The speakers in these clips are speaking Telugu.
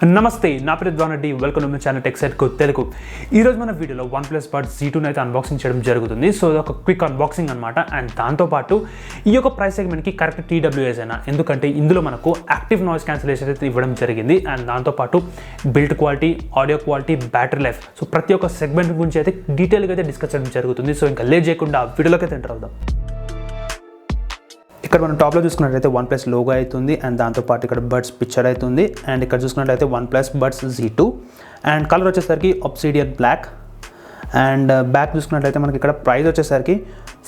నమస్తే, నా పేరు ద్వానరెడ్డి. వెల్కమ్ టు మై ఛానల్ టెక్సైట్ కు తెలుగు. ఈరోజు మన వీడియోలో OnePlus Buds Z2 అయితే అన్బాక్సింగ్ చేయడం జరుగుతుంది. సో ఇది ఒక క్విక్ అన్బాక్సింగ్ అనమాట. అండ్ దాంతోపాటు ఈ యొక్క ప్రైస్ సెగ్మెంట్కి కరెక్ట్ TWS అయినా, ఎందుకంటే ఇందులో మనకు యాక్టివ్ నాయిస్ క్యాన్సిలేషన్ అయితే ఇవ్వడం జరిగింది. అండ్ దాంతోపాటు build quality, audio quality, battery life, so ప్రతి ఒక్క సెగ్మెంట్ గురించి అయితే డీటెయిల్గా అయితే డిస్కస్ చేయడం జరుగుతుంది. సో ఇంకా లేట్ చేయకుండా వీడియోలోకి అయితే ఎంటర్ అవుదాం. ఇక్కడ మనం టాప్లో చూసుకున్నట్లయితే OnePlus లోగో అవుతుంది. అండ్ దాంతోపాటు ఇక్కడ బడ్స్ పిక్చర్ అవుతుంది. అండ్ ఇక్కడ చూసుకున్నట్లయితే OnePlus Buds Z2 and colour వచ్చేసరికి Obsidian బ్లాక్. అండ్ బ్యాక్ చూసుకున్నట్లయితే మనకి ఇక్కడ ప్రైస్ వచ్చేసరికి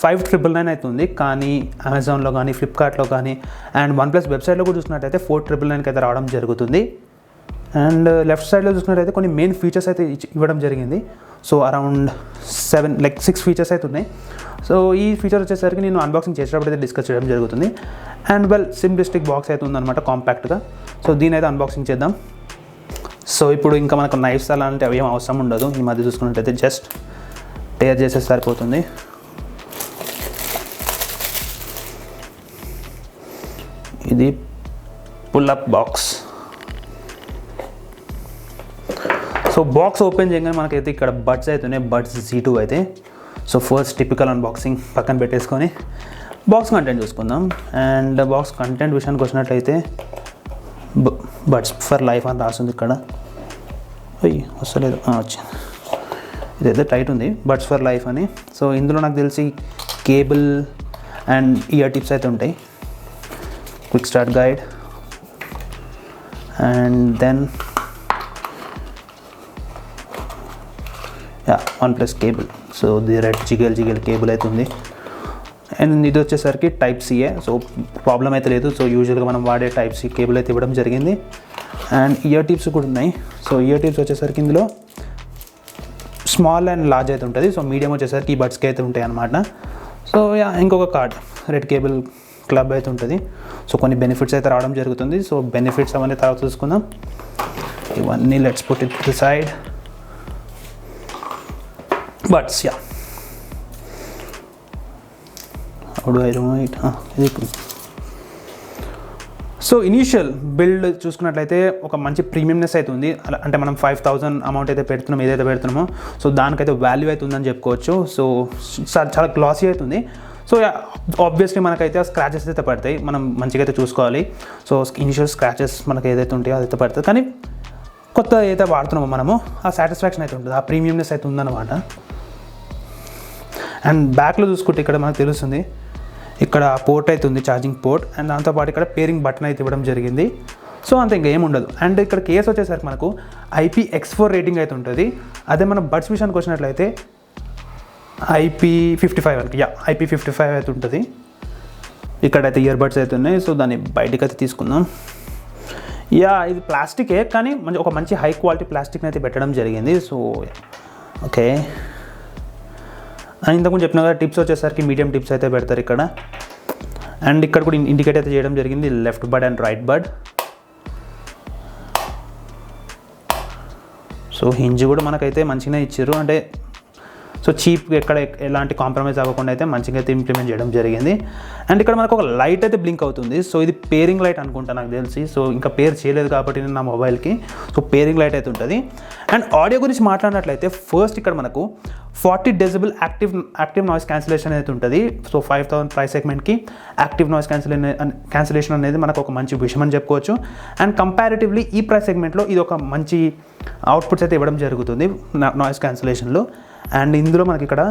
5,999 అవుతుంది. కానీ అమెజాన్లో కానీ, ఫ్లిప్కార్ట్లో కానీ, అండ్ OnePlus వెబ్సైట్లో కూడా చూసుకున్నట్లయితే 4,999కి అయితే రావడం జరుగుతుంది. అండ్ లెఫ్ట్ సైడ్లో చూసుకున్నట్లయితే కొన్ని మెయిన్ ఫీచర్స్ అయితే ఇవ్వడం జరిగింది. సో అరౌండ్ 6 ఫీచర్స్ అయితే ఉన్నాయి. సో ఈ ఫీచర్ వచ్చేసరికి నేను అన్బాక్సింగ్ చేసేటప్పుడు అయితే డిస్కస్ చేయడం జరుగుతుంది. అండ్ సింప్లిస్టిక్ బాక్స్ అయితే ఉందన్నమాట, కాంపాక్ట్గా. సో దీని అయితే అన్బాక్సింగ్ చేద్దాం. సో ఇప్పుడు ఇంకా మనకు నైఫ్స్ అలాంటి అవి ఏం అవసరం ఉండదు. ఈ మధ్య చూసుకున్నట్టయితే జస్ట్ టేర్ చేసే సరిపోతుంది. ఇది pull up box. So box open చేయగానే మనకైతే ఇక్కడ బడ్స్ అవుతున్నాయి, Buds Z2 అయితే. సో ఫస్ట్ టిపికల్ అన్బాక్సింగ్ పక్కన పెట్టేసుకొని బాక్స్ కంటెంట్ చూసుకుందాం. అండ్ బాక్స్ కంటెంట్ విషయానికి వచ్చినట్లయితే బడ్స్ ఫర్ లైఫ్ అని రాస్తుంది ఇక్కడ. వస్తలేదు, వచ్చింది. ఇదైతే టైట్ ఉంది, బడ్స్ ఫర్ లైఫ్ అని. సో ఇందులో నాకు తెలిసి కేబుల్ అండ్ ఇయర్ టిప్స్ అయితే ఉంటాయి. Quick start guide and then OnePlus cable. So the red jiggle cable అయితే ఉంది. అండ్ ఇది వచ్చేసరికి Type-C. సో ప్రాబ్లం అయితే లేదు. సో యూజువల్గా మనం వాడే Type-C కేబుల్ అయితే ఇవ్వడం జరిగింది. అండ్ ఇయర్ టిప్స్ కూడా ఉన్నాయి. సో ఇయర్ టిప్స్ వచ్చేసరికి ఇందులో స్మాల్ అండ్ లార్జ్ అయితే ఉంటుంది. సో మీడియం వచ్చేసరికి ఈ బడ్స్కి అయితే ఉంటాయి అన్నమాట. సో ఇంకొక కార్డ్ రెడ్ కేబుల్ క్లబ్ అయితే ఉంటుంది. సో కొన్ని బెనిఫిట్స్ అయితే రావడం జరుగుతుంది. సో బెనిఫిట్స్ అవన్నీ తర్వాత చూసుకుందాం. ఇవన్నీ let's put it to side. Buds, yeah. How do I remove it? So initial build చూసుకున్నట్లయితే ఒక మంచి ప్రీమియంనెస్ అయితే ఉంది. అంటే మనం 5,000 అమౌంట్ అయితే పెడుతున్నాం, ఏదైతే పెడుతున్నామో సో దానికైతే వాల్యూ అయితే ఉందని చెప్పుకోవచ్చు. సో చాలా గ్లాసీ అవుతుంది. సో ఆబ్వియస్లీ మనకైతే స్క్రాచెస్ అయితే పడతాయి, మనం మంచిగా అయితే చూసుకోవాలి. సో ఇనిషియల్ స్క్రాచెస్ మనకి ఏదైతే ఉంటాయో అదైతే పడుతుంది. కానీ కొత్త ఏదైతే వాడుతున్నామో మనము ఆ సాటిస్ఫాక్షన్ అయితే ఉంటుంది, ఆ ప్రీమియంనెస్ అయితే ఉందన్నమాట. అండ్ బ్యాక్లో చూసుకుంటే ఇక్కడ మనకు తెలుస్తుంది, ఇక్కడ పోర్ట్ అయితే ఉంది, ఛార్జింగ్ పోర్ట్. అండ్ దాంతోపాటు ఇక్కడ పేరింగ్ బటన్ అయితే ఇవ్వడం జరిగింది. సో అంత ఇంకా ఏమి ఉండదు. అండ్ ఇక్కడ కేస్ వచ్చేసరికి మనకు IPX4 రేటింగ్ అయితే ఉంటుంది. అదే మన బడ్స్ విషయానికి వచ్చినట్లయితే IP55 అంటే IP55 అయితే ఉంటుంది. ఇక్కడైతే ఇయర్ బడ్స్ అయితే ఉన్నాయి. సో దాన్ని బయటకు అయితే తీసుకుందాం. ఇది ప్లాస్టికే, కానీ ఒక మంచి హై క్వాలిటీ ప్లాస్టిక్ని అయితే పెట్టడం జరిగింది. So okay. అండ్ ఇంతకుముందు చెప్పిన కదా టిప్స్ వచ్చేసరికి మీడియం టిప్స్ అయితే పెడతారు ఇక్కడ. అండ్ ఇక్కడ కూడా ఇండికేట్ అయితే చేయడం జరిగింది, left bud and right bud. So hinge కూడా మనకైతే మంచిగానే ఇచ్చారు. అంటే సో చీప్గా ఎక్కడ ఎలాంటి కాంప్రమైజ్ అవ్వకుండా అయితే మంచిగా అయితే ఇంప్లిమెంట్ చేయడం జరిగింది. అండ్ ఇక్కడ మనకు ఒక లైట్ అయితే బ్లింక్ అవుతుంది. సో ఇది పేరింగ్ లైట్ అనుకుంటా నాకు తెలిసి. సో ఇంకా పేర్ చేయలేదు కాబట్టి నేను నా మొబైల్కి. సో పేరింగ్ లైట్ అయితే ఉంటుంది. అండ్ ఆడియో గురించి మాట్లాడినట్లయితే ఫస్ట్ ఇక్కడ మనకు 40 డెసిబుల్ యాక్టివ్ నాయిస్ క్యాన్సిలేషన్ అయితే ఉంటుంది. సో 5,000 ప్రైస్ సెగ్మెంట్కి యాక్టివ్ నాయిస్ క్యాన్సిలేషన్ అనేది మనకు ఒక మంచి విషయం అని చెప్పుకోవచ్చు. అండ్ కంపారిటివ్లీ ఈ ప్రైస్ సెగ్మెంట్లో ఇది ఒక మంచి అవుట్పుట్స్ అయితే ఇవ్వడం జరుగుతుంది నాయిస్ క్యాన్సిలేషన్లో. అండ్ ఇందులో మనకి ఇక్కడ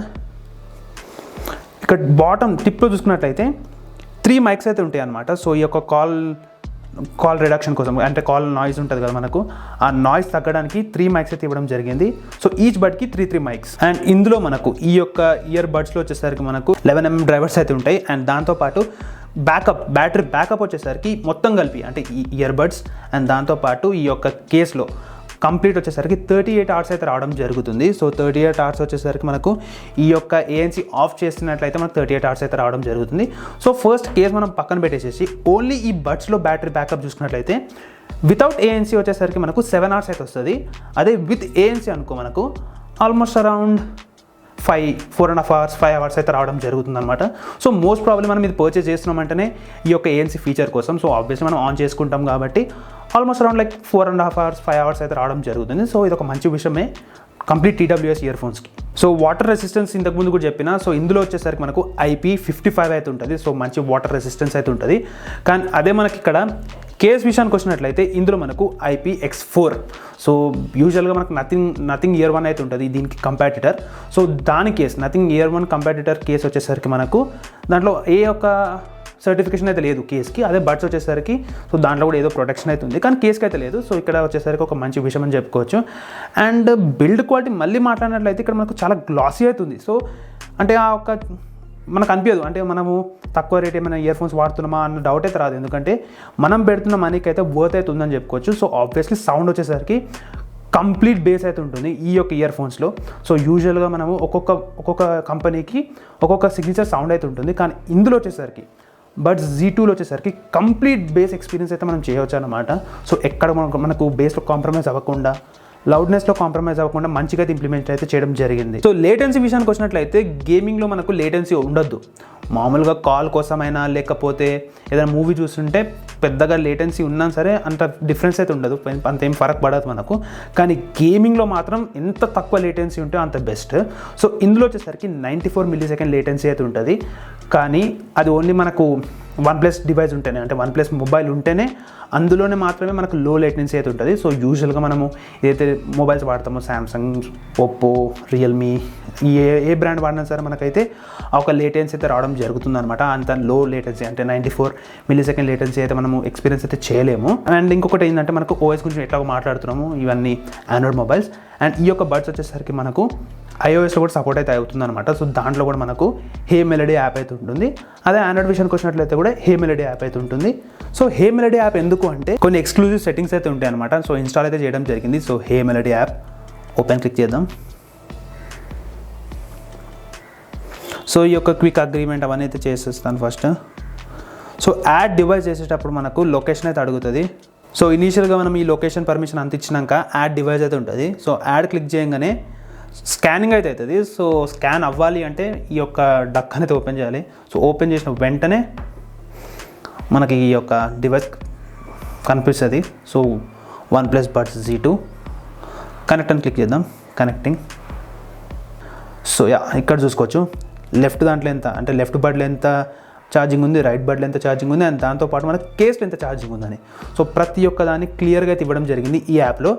బాటమ్ టిప్లో చూసుకున్నట్లయితే 3 మైక్స్ అయితే ఉంటాయి అన్నమాట. సో ఈ యొక్క కాల్ రిడక్షన్ కోసం, అంటే కాల్ నాయిస్ ఉంటుంది కదా మనకు, ఆ నాయిస్ తగ్గడానికి 3 మైక్స్ అయితే ఇవ్వడం జరిగింది. సో ఈచ్ బడ్కి 3 మైక్స్. అండ్ ఇందులో మనకు ఈ యొక్క ఇయర్ బడ్స్లో వచ్చేసరికి మనకు 11mm డ్రైవర్స్ అయితే ఉంటాయి. అండ్ దాంతోపాటు బ్యాటరీ బ్యాకప్ వచ్చేసరికి మొత్తం కలిపి, అంటే ఈ ఇయర్ బడ్స్ అండ్ దాంతోపాటు ఈ యొక్క కేస్లో కంప్లీట్ వచ్చేసరికి 38 అవర్స్ అయితే రావడం జరుగుతుంది. సో 38 అవర్స్ వచ్చేసరికి మనకు ఈ యొక్క ANC ఆఫ్ చేసినట్లయితే మనకు 38 అవర్స్ అయితే రావడం జరుగుతుంది. సో ఫస్ట్ కేస్ మనం పక్కన పెట్టేసేసి ఓన్లీ ఈ బడ్స్లో బ్యాటరీ బ్యాకప్ చూసుకున్నట్లయితే వితౌట్ ANC వచ్చేసరికి మనకు 7 అవర్స్ అయితే వస్తుంది. అదే విత్ ANC అనుకో మనకు ఆల్మోస్ట్ అరౌండ్ 4.5 hours 5 hours అయితే రావడం జరుగుతుంది అనమాట. సో మోస్ట్ ప్రాబ్లమ్ మనం ఇది పర్చేస్ చేస్తున్నామంటేనే ఈ యొక్క ANC ఫీచర్ కోసం. సో ఆబ్వియస్లీ మనం ఆన్ చేసుకుంటాం కాబట్టి almost around like 4.5 hours 5 hours అయితే రావడం జరుగుతుంది. సో ఇది ఒక మంచి విషయమే కంప్లీట్ TWS ఇయర్ ఫోన్స్కి. సో వాటర్ రెసిస్టెన్స్ ఇంతకుముందు కూడా చెప్పిన. సో ఇందులో వచ్చేసరికి మనకు IP55 అయితే ఉంటుంది. సో మంచి వాటర్ రెసిస్టెన్స్ అయితే ఉంటుంది. కానీ అదే మనకి ఇక్కడ కేస్ విషయానికి వచ్చినట్లయితే ఇందులో మనకు IPX4. సో యూజువల్గా మనకు నథింగ్ ఇయర్ 1 అయితే ఉంటుంది దీనికి కంపాటిటర్. సో దాని కేస్ నథింగ్ ఇయర్ 1 కంపాటిటర్ కేస్ వచ్చేసరికి మనకు దాంట్లో ఏ యొక్క సర్టిఫికేషన్ అయితే లేదు కేస్కి. అదే బడ్స్ వచ్చేసరికి సో దాంట్లో కూడా ఏదో ప్రొటెక్షన్ అయితే ఉంది, కానీ కేస్కి అయితే లేదు. సో ఇక్కడ వచ్చేసరికి ఒక మంచి విషయం అని చెప్పుకోవచ్చు. అండ్ బిల్డ్ క్వాలిటీ మళ్ళీ మాట్లాడినట్లయితే ఇక్కడ మనకు చాలా గ్లాసీ అవుతుంది. సో అంటే ఆ ఒక మనకు అనిపించదు అంటే మనము తక్కువ రేట్ ఏమైనా ఇయర్ ఫోన్స్ వాడుతున్నామా అన్న డౌట్ అయితే రాదు, ఎందుకంటే మనం పెడుతున్న మనీకి అయితే వర్త్ అయితే ఉందని చెప్పుకోవచ్చు. సో ఆబ్వియస్లీ సౌండ్ వచ్చేసరికి కంప్లీట్ బేస్ అయితే ఉంటుంది ఈ యొక్క ఇయర్ ఫోన్స్లో. సో యూజువల్గా మనము ఒక్కొక్క కంపెనీకి ఒక్కొక్క సిగ్నేచర్ సౌండ్ అయితే ఉంటుంది, కానీ ఇందులో వచ్చేసరికి బట్ Z2లో వచ్చేసరికి కంప్లీట్ బేస్ ఎక్స్పీరియన్స్ అయితే మనం చేయవచ్చు అనమాట. సో ఎక్కడ మనకు బేస్లో కాంప్రమైజ్ అవ్వకుండా, లౌడ్నెస్లో కాంప్రమైజ్ అవ్వకుండా మంచిగా ఇంప్లిమెంట్ అయితే చేయడం జరిగింది. సో లేటెన్సీ విషయానికి వచ్చినట్లయితే గేమింగ్లో మనకు లేటెన్సీ ఉండొద్దు. మామూలుగా కాల్ కోసమైనా లేకపోతే ఏదైనా మూవీ చూస్తుంటే పెద్దగా లేటెన్సీ ఉన్నా సరే అంత డిఫరెన్స్ అయితే ఉండదు, అంతేం ఫరక్ పడదు మనకు. కానీ గేమింగ్లో మాత్రం ఎంత తక్కువ లేటెన్సీ ఉంటే అంత బెస్ట్. సో ఇందులో వచ్చేసరికి 94 millisecond లేటెన్సీ అయితే ఉంటుంది. కానీ అది ఓన్లీ మనకు OnePlus డివైస్ ఉంటేనే, అంటే OnePlus మొబైల్ ఉంటేనే అందులోనే మాత్రమే మనకు లో లేటెన్సీ అయితే ఉంటుంది. సో యూజువల్గా మనము ఏదైతే మొబైల్స్ వాడతామో శాంసంగ్, ఒప్పో, రియల్మీ ఏ బ్రాండ్ వాడినా సరే మనకైతే ఒక లేటెన్సీ అయితే రావడం జరుగుతుంది అనమాట. అంత లో లేటెన్సీ అంటే 94 millisecond లేటెన్సీ అయితే మనము ఎక్స్పీరియన్స్ అయితే చేయలేము. అండ్ ఇంకొకటి ఏంటంటే మనకు OS గురించి ఎట్లా మాట్లాడుతున్నాము, ఇవన్నీ ఆండ్రాయిడ్ మొబైల్స్. అండ్ ఈ యొక్క బడ్స్ వచ్చేసరికి మనకు iOSలో కూడా సపోర్ట్ అయితే అవుతుంది అనమాట. సో దాంట్లో కూడా మనకు హే మెలడీ యాప్ అయితే ఉంటుంది. అదే ఆండ్రాయిడ్ విషయానికి వచ్చినట్లయితే కూడా హే మెలడీ యాప్ అయితే ఉంటుంది. సో హే మెలడీ యాప్ ఎందుకు అంటే కొన్ని ఎక్స్క్లూజివ్ సెట్టింగ్స్ అయితే ఉంటాయి అనమాట. సో ఇన్స్టాల్ అయితే చేయడం జరిగింది. So hey melody app open click చేద్దాం. సో ఈ యొక్క క్విక్ అగ్రిమెంట్ అవన్నీ అయితే చేసేస్తాను ఫస్ట్. సో యాడ్ డివైస్ చేసేటప్పుడు మనకు లొకేషన్ అయితే అడుగుతుంది. సో ఇనీషియల్గా మనం ఈ లొకేషన్ పర్మిషన్ అంత ఇచ్చినాక యాడ్ డివైస్ అయితే ఉంటుంది. సో యాడ్ క్లిక్ చేయగానే స్కానింగ్ అయితే అవుతుంది. సో స్కాన్ అవ్వాలి అంటే ఈ యొక్క డక్ అనేది ఓపెన్ చేయాలి. సో ఓపెన్ చేసిన వెంటనే మనకి ఈ యొక్క డివైస్ కనిపిస్తుంది. So OnePlus Buds Z2 connect అని క్లిక్ చేద్దాం. కనెక్టింగ్. సో ఇక్కడ చూసుకోవచ్చు లెఫ్ట్ దాంట్లో ఎంత అంటే లెఫ్ట్ బడ్లో ఎంత ఛార్జింగ్ ఉంది, రైట్ బడ్లో ఎంత ఛార్జింగ్ ఉంది, అండ్ దాంతోపాటు మనకి కేస్లో ఎంత ఛార్జింగ్ ఉందని. సో ప్రతి ఒక్క దాన్ని క్లియర్గా అయితే ఇవ్వడం జరిగింది ఈ యాప్లో.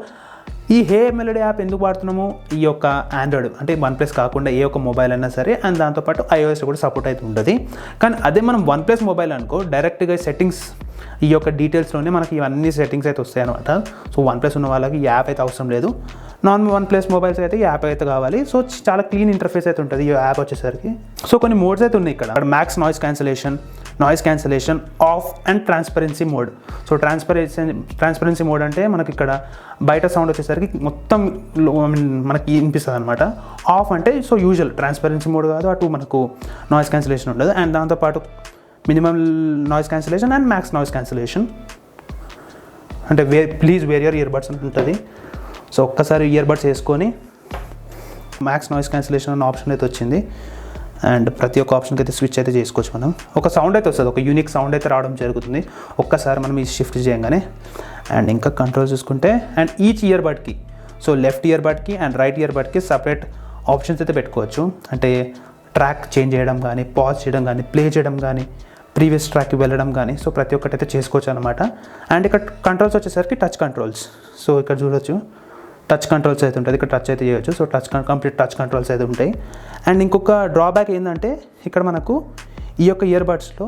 ఈ హే మెలడీ యాప్ ఎందుకు వాడుతున్నాము, ఈ యొక్క ఆండ్రాయిడ్ అంటే OnePlus కాకుండా ఏ ఒక్క మొబైల్ అయినా సరే, అండ్ దాంతోపాటు iOS కూడా సపోర్ట్ అయితే ఉంటుంది. కానీ అదే మనం OnePlus మొబైల్ అనుకో డైరెక్ట్గా సెట్టింగ్స్ ఈ యొక్క డీటెయిల్స్లోనే మనకి ఇవన్నీ సెట్టింగ్స్ అయితే వస్తాయి అనమాట. సో OnePlus ఉన్న వాళ్ళకి ఈ యాప్ అయితే అవసరం లేదు. నాన్ OnePlus మొబైల్స్ అయితే ఈ యాప్ అయితే కావాలి. సో చాలా క్లీన్ ఇంటర్ఫేస్ అయితే ఉంటుంది ఈ యాప్ వచ్చేసరికి. సో కొన్ని మోడ్స్ అయితే ఉన్నాయి ఇక్కడ. Max noise cancellation of and transparency mode. So transparency mode అంటే మనకి ఇక్కడ బయట సౌండ్ వచ్చేసరికి మొత్తం మనకి వినిపిస్తుంది అనమాట. ఆఫ్ అంటే సో యూజువల్ ట్రాన్స్పరెన్సీ మోడ్ కాదు, అటు మనకు నాయిస్ క్యాన్సలేషన్ ఉండదు. అండ్ దాంతోపాటు minimum noise cancellation and max noise cancellation అంటే please wear your ear buds అని ఉంటుంది. సో ఒక్కసారి ఇయర్ బడ్స్ వేసుకొని మ్యాక్స్ నాయిస్ క్యాన్సలేషన్ అన్న ఆప్షన్ అయితే వచ్చింది. అండ్ ప్రతి ఒక్క ఆప్షన్కి అయితే స్విచ్ అయితే చేసుకోవచ్చు మనం. ఒక సౌండ్ అయితే వస్తుంది, ఒక యూనిక్ సౌండ్ అయితే రావడం జరుగుతుంది ఒక్కసారి మనం ఈ షిఫ్ట్ చేయగానే. అండ్ ఇంకా కంట్రోల్ చూసుకుంటే అండ్ ఈచ్ ఇయర్ బడ్కి సో లెఫ్ట్ ఇయర్ బడ్కి అండ్ రైట్ ఇయర్ బడ్కి సపరేట్ ఆప్షన్స్ అయితే పెట్టుకోవచ్చు. అంటే ట్రాక్ చేంజ్ చేయడం కానీ, పాజ్ చేయడం కానీ, ప్లే చేయడం కానీ, ప్రీవియస్ ట్రాక్కి వెళ్ళడం కానీ, సో ప్రతి ఒక్కటి అయితే చేసుకోవచ్చు అనమాట. అండ్ ఇక్కడ కంట్రోల్స్ వచ్చేసరికి టచ్ కంట్రోల్స్. సో ఇక్కడ చూడొచ్చు టచ్ కంట్రోల్స్ అయితే ఉంటుంది, ఇక్కడ టచ్ అయితే చేయొచ్చు. సో కంప్లీట్ టచ్ కంట్రోల్స్ అయితే ఉంటాయి. అండ్ ఇంకొక డ్రాబ్యాక్ ఏంటంటే ఇక్కడ మనకు ఈ యొక్క ఇయర్ బడ్స్లో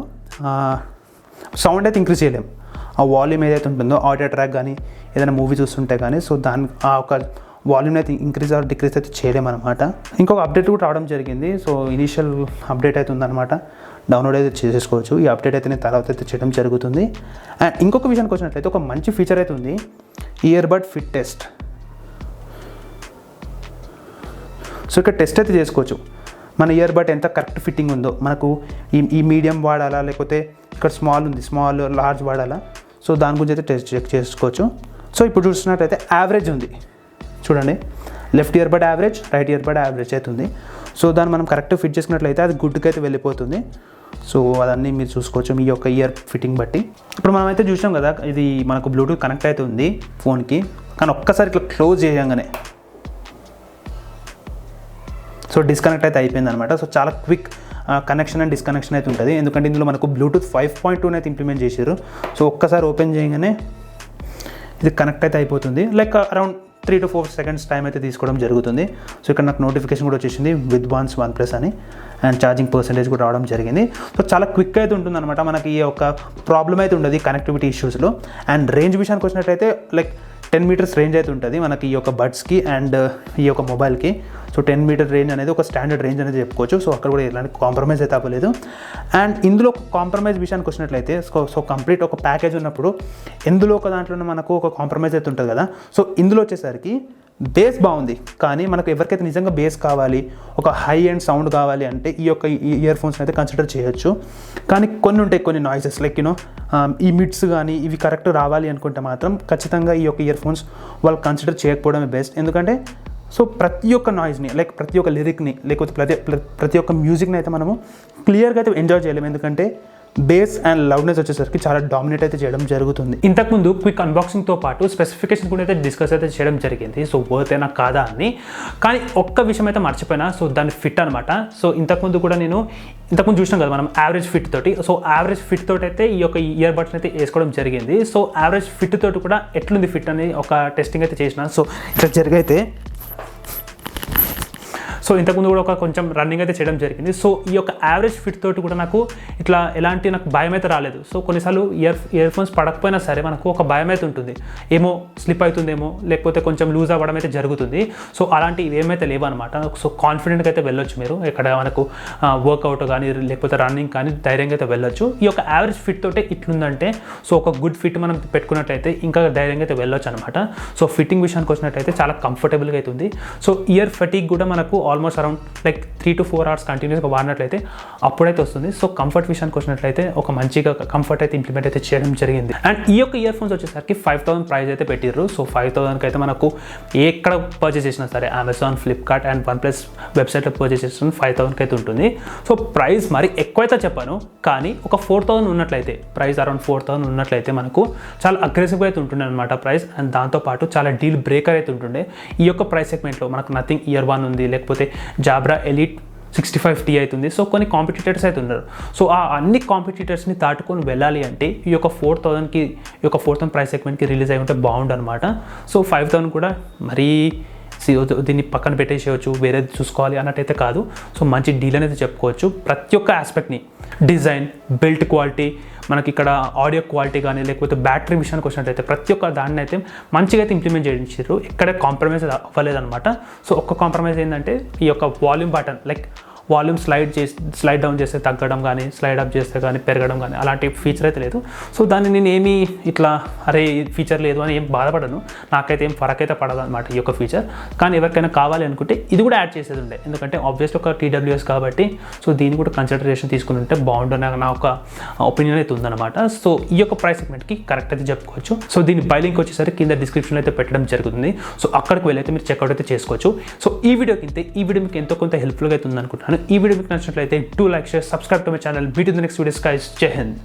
సౌండ్ అయితే ఇంక్రీజ్ చేయలేము. ఆ వాల్యూమ్ ఏదైతే ఉంటుందో ఆడియో ట్రాక్ కానీ ఏదైనా మూవీ చూస్తుంటే కానీ సో దాని ఆ ఒక వాల్యూమ్ అయితే ఇంక్రీజ్ ఆర్ డిక్రీజ్ అయితే చేయలేమన్నమాట. ఇంకొక అప్డేట్ కూడా రావడం జరిగింది. సో ఇనీషియల్ అప్డేట్ అయితే ఉందన్నమాట, డౌన్లోడ్ అయితే చేసేసుకోవచ్చు. ఈ అప్డేట్ అయితే నేను తర్వాత అయితే చేయడం జరుగుతుంది. అండ్ ఇంకొక విషయానికి వచ్చినట్లయితే ఒక మంచి ఫీచర్ అయితే ఉంది, ear bud fit test. So ఇక్కడ టెస్ట్ అయితే చేసుకోవచ్చు మన ఇయర్ బడ్ ఎంత కరెక్ట్ ఫిట్టింగ్ ఉందో, మనకు ఈ మీడియం వాడాలా లేకపోతే ఇక్కడ స్మాల్ ఉంది, స్మాల్ లార్జ్ వాడాలా, సో దాని గురించి అయితే చెక్ చేసుకోవచ్చు. సో ఇప్పుడు చూసినట్టయితే యావరేజ్ ఉంది చూడండి, left ear bud average, right ear bud average అవుతుంది. సో దాన్ని మనం కరెక్ట్ ఫిట్ చేసుకున్నట్లయితే అది గుడ్కి అయితే వెళ్ళిపోతుంది. సో అదన్నీ మీరు చూసుకోవచ్చు మీ యొక్క ఇయర్ ఫిట్టింగ్ బట్టి. ఇప్పుడు మనం అయితే చూసాం కదా, ఇది మనకు బ్లూటూత్ కనెక్ట్ అయితే ఉంది ఫోన్కి, కానీ ఒక్కసారి ఇట్లా క్లోజ్ చేయగానే సో డిస్కనెక్ట్ అయితే అయిపోయింది అనమాట. సో చాలా క్విక్ కనెక్షన్ అండ్ డిస్కనెక్షన్ అయితే ఉంటుంది, ఎందుకంటే ఇందులో మనకు బ్లూటూత్ 5.2 అయితే ఇంప్లిమెంట్ చేశారు. సో ఒక్కసారి ఓపెన్ చేయగానే ఇది కనెక్ట్ అయితే అయిపోతుంది. Like around 3 to 4 seconds time అయితే తీసుకోవడం జరుగుతుంది. సో ఇక్కడ నాకు నోటిఫికేషన్ కూడా వచ్చేసింది విత్ OnePlus అని, అండ్ ఛార్జింగ్ పర్సెంటేజ్ కూడా రావడం జరిగింది. సో చాలా క్విక్ అయితే ఉంటుంది అనమాట, మనకి ఈ యొక్క ప్రాబ్లం అయితే ఉండదు కనెక్టివిటీ ఇష్యూస్లో. అండ్ రేంజ్ విషయానికి వచ్చినట్టయితే లైక్ 10 meters రేంజ్ అయితే ఉంటుంది మనకి ఈ యొక్క బడ్స్కి అండ్ ఈ యొక్క మొబైల్కి. సో 10 meter రేంజ్ అనేది ఒక స్టాండర్డ్ రేంజ్ అనేది చెప్పుకోవచ్చు. సో అక్కడ కూడా ఎలాంటి కాంప్రమైజ్ అయితే అవ్వలేదు. అండ్ ఇందులో కాంప్రమైజ్ విషయానికి వచ్చినట్లయితే సో కంప్లీట్ ఒక ప్యాకేజ్ ఉన్నప్పుడు ఇందులో ఒక దాంట్లో మనకు ఒక కాంప్రమైజ్ అయితే ఉంటుంది కదా. సో ఇందులో వచ్చేసరికి బేస్ బాగుంది, కానీ మనకు ఎవరికైతే నిజంగా బేస్ కావాలి, ఒక హై అండ్ సౌండ్ కావాలి అంటే ఈ యొక్క ఇయర్ ఫోన్స్ని అయితే కన్సిడర్ చేయొచ్చు. కానీ కొన్ని ఉంటాయి కొన్ని నాయిసెస్ లైక్ ఈ మిడ్స్ కానీ ఇవి కరెక్ట్ రావాలి అనుకుంటే మాత్రం ఖచ్చితంగా ఈ యొక్క ఇయర్ ఫోన్స్ వాళ్ళు కన్సిడర్ చేయకపోవడమే బెస్ట్. ఎందుకంటే సో ప్రతి ఒక్క నాయిస్ని లైక్ ప్రతి ఒక్క లిరిక్ని లేకపోతే ప్రతి ఒక్క మ్యూజిక్ని అయితే మనము క్లియర్గా అయితే ఎంజాయ్ చేయలేము, ఎందుకంటే బేస్ అండ్ లౌడ్నెస్ వచ్చేసరికి చాలా డామినేట్ అయితే చేయడం జరుగుతుంది. ఇంతకుముందు క్విక్ అన్బాక్సింగ్తో పాటు స్పెసిఫికేషన్ కూడా అయితే డిస్కస్ అయితే చేయడం జరిగింది, సో వర్త్ అయినా కాదా అని. కానీ ఒక్క విషయం అయితే మర్చిపోయినా, సో దాని ఫిట్ అనమాట. సో ఇంతకుముందు కూడా నేను చూసినాం కదా మనం యావరేజ్ ఫిట్ తోటి. సో యావరేజ్ ఫిట్ తోటి అయితే ఈ యొక్క ఇయర్ బడ్స్ అయితే వేసుకోవడం జరిగింది. సో యావరేజ్ ఫిట్ తోటి కూడా ఎట్లుంది ఫిట్ అని ఒక టెస్టింగ్ అయితే చేసిన. సో ఇక్కడ జరిగైతే సో ఇంతకుముందు కూడా ఒక కొంచెం రన్నింగ్ అయితే చేయడం జరిగింది. సో ఈ యొక్క యావరేజ్ ఫిట్ తోటి కూడా నాకు ఇట్లా ఎలాంటి నాకు భయం అయితే రాలేదు. సో కొన్నిసార్లు ఇయర్ ఫోన్స్ పడకపోయినా సరే మనకు ఒక భయం అయితే ఉంటుంది, ఏమో స్లిప్ అవుతుందేమో లేకపోతే కొంచెం లూజ్ అవ్వడం అయితే జరుగుతుంది. సో అలాంటివి ఏమైతే లేవు అనమాట. సో కాన్ఫిడెంట్గా అయితే వెళ్ళొచ్చు మీరు, ఎక్కడ మనకు వర్కౌట్ కానీ లేకపోతే రన్నింగ్ కానీ ధైర్యంగా అయితే వెళ్ళొచ్చు. ఈ యొక్క యావరేజ్ ఫిట్ తోటే ఇట్లుందంటే సో ఒక గుడ్ ఫిట్ మనం పెట్టుకున్నట్టయితే ఇంకా ధైర్యంగా అయితే వెళ్ళొచ్చు అనమాట. సో ఫిట్టింగ్ విషయానికి వచ్చినట్టయితే చాలా కంఫర్టబుల్గా అవుతుంది. సో ఇయర్ ఫటిక్ కూడా మనకు almost around like 3 to 4 hours కంటిన్యూస్గా వాడినట్లయితే అప్పుడైతే వస్తుంది. సో కంఫర్ట్ విషయానికి వచ్చినట్లయితే ఒక మంచిగా కంఫర్ట్ అయితే ఇంప్లిమెంట్ అయితే చేయడం జరిగింది. అండ్ ఈ యొక్క ఇయర్ ఫోన్స్ వచ్చేసరికి 5,000 ప్రైస్ అయితే పెట్టిర్రు. సో 5,000కి అయితే మనకు ఎక్కడ పర్చేస్ చేసినా సరే అమెజాన్, ఫ్లిప్కార్ట్ అండ్ OnePlus వెబ్సైట్లో పర్చేస్ చేసిన 5,000కి అయితే ఉంటుంది. సో ప్రైస్ మరి ఎక్కువైతే చెప్పాను, కానీ ఒక 4,000 ఉన్నట్లయితే ప్రైస్ అరౌండ్ 4,000 ఉన్నట్లయితే మనకు చాలా అగ్రెసివ్గా అయితే ఉంటుండే అనమాట ప్రైస్. అండ్ దాంతోపాటు చాలా డీల్ బ్రేకర్ అయితే ఉంటుండే. ఈ యొక్క ప్రైస్ సెగ్మెంట్లో మనకు నథింగ్ ఇయర్ 1 ఉంది, లేకపోతే జాబ్రా ఎలీట్ 65T అవుతుంది. సో కొన్ని కాంపిటీటర్స్ అయితే ఉన్నారు. సో ఆ అన్ని కాంపిటీటర్స్ని దాటుకొని వెళ్ళాలి అంటే ఈ యొక్క 4,000 ప్రైస్ సెగ్మెంట్కి రిలీజ్ అయి ఉంటే బాగుండు అనమాట. సో 5,000 కూడా మరీ దీన్ని పక్కన పెట్టేసేయచ్చు, వేరేది చూసుకోవాలి అన్నట్టయితే కాదు. సో మంచి డీల్ అనేది చెప్పుకోవచ్చు. ప్రతి ఒక్క ఆస్పెక్ట్ని డిజైన్, బిల్ట్ క్వాలిటీ, మనకి ఇక్కడ ఆడియో క్వాలిటీ కానీ లేకపోతే బ్యాటరీ విషయానికి వచ్చినట్టయితే ప్రతి ఒక్క దాన్ని అయితే మంచిగా అయితే ఇంప్లిమెంట్ చేయించారు, ఎక్కడ కాంప్రమైజ్ అవ్వలేదన్నమాట. సో ఒక్క కాంప్రమైజ్ ఏంటంటే ఈ యొక్క volume button, like volume slide down చేస్తే తగ్గడం కానీ స్లైడ్ అప్ చేస్తే కానీ పెరగడం కానీ అలాంటి ఫీచర్ అయితే లేదు. సో దాన్ని నేను ఏమీ ఇట్లా అరే ఫీచర్ లేదు అని ఏం బాధపడను, నాకైతే ఏం ఫరక్ అయితే పడదు అనమాట ఈ యొక్క ఫీచర్. కానీ ఎవరికైనా కావాలి అనుకుంటే ఇది కూడా యాడ్ చేసేది ఉండే, ఎందుకంటే ఆబ్వియస్లీ ఒక TWS కాబట్టి సో దీన్ని కూడా కన్సిడరేషన్ తీసుకుని ఉంటే బాగుంటుంది నా ఒక ఒపీనియన్ అయితే ఉందన్నమాట. సో ఈ యొక్క ప్రైస్ సెగ్మెంట్కి కరెక్ట్ అయితే చెప్పుకోవచ్చు. సో దీని బై లింక్ వచ్చేసరికి కింద డిస్క్రిప్షన్లో అయితే పెట్టడం జరుగుతుంది. సో అక్కడికి వెళ్ళైతే మీరు చెక్అవుట్ అయితే చేసుకోవచ్చు. సో ఈ వీడియో మీకు ఎంతో కొంత హెల్ప్ఫుల్గా అయితే ఉందనుకుంటున్నాను. ఈ వీడియో మీకు నచ్చినట్లయితే 2 like, share, subscribe to my channel. Meet you in the next video, guys. Jai Hind.